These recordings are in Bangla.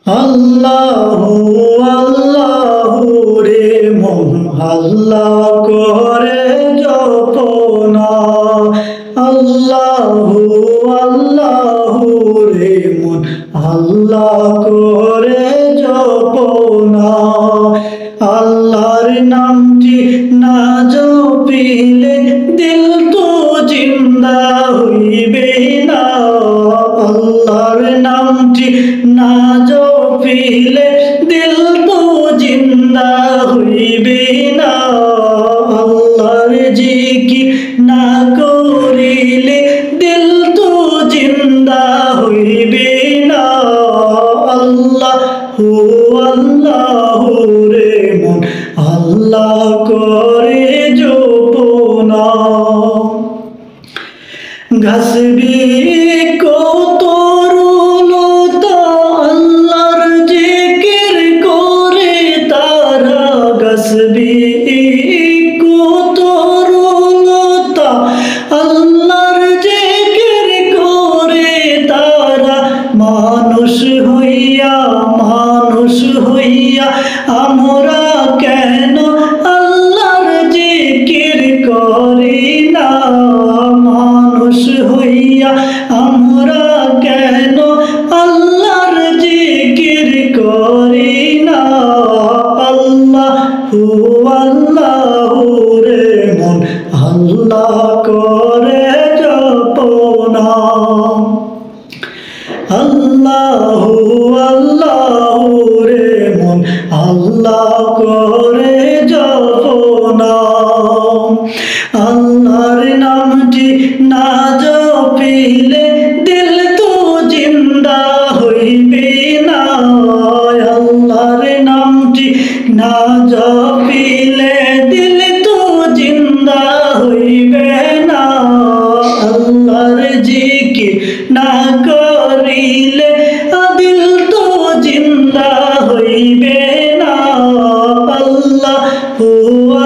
আল্লাহু আল্লাহু রে মন আল্লাহ করে জপনা। আল্লাহু আল্লাহু রে মন আল্লাহ করে জপনা। আল্লাহর নামটি না জপিলে দিল তো জিন্দা হইবে না। আল্লাহর নামটি না জপিলে দিল তো জিন্দা হইবে না। আল্লাহর জিকির না করিলে দিল তো জিন্দা হইবে না। আল্লাহু আল্লাহু রে মন আল্লাহ করে জপনা। ঘাসবি কত রুলতা আল্লাহর জিকির করে তারা। ঘাসবি কত রুলতা আল্লাহর জিকির করে তারা। মানুষ হইয়া আমরা কেন আল্লাহর জিকির করি না। মানুষ হইয়া আমরা কেন আল্লাহর জিকির করি না। আল্লাহু আল্লাহু রে মন আল্লাহ করে জপনা। আল্লাহু আল্লাহু রে মন আল্লাহ করে জপনা। আল্লাহর নামটি না জপিলে দিল তো জিন্দা হইবে না। আল্লাহর নামটি না জপিলে দিল তো জিন্দা হইবে না। আল্লাহর জিকির না করিলে দিল তো জিন্দা হইবে না। আল্লাহু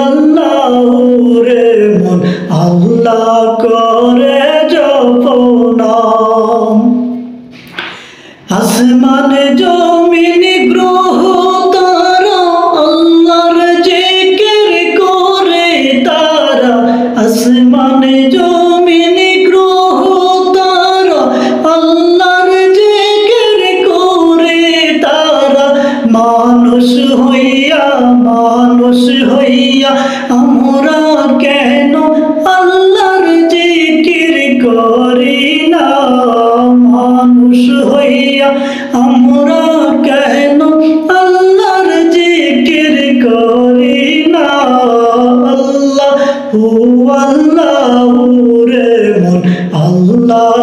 আল্লাহু রে মন আল্লাহ করে জপনা। আসমান জমিন গ্রহ তারা আল্লাহর জিকির করে তারা। আসমান জমিন গ্রহ তারা আল্লাহর জিকির করে তারা। মানুষ হইয়া আমরা কেন আল্লাহর জিকির করি না। মানুষ হইয়া আমরা কেন আল্লাহর জিকির করি না। আল্লাহু আল্লাহু রে মন আল্লাহ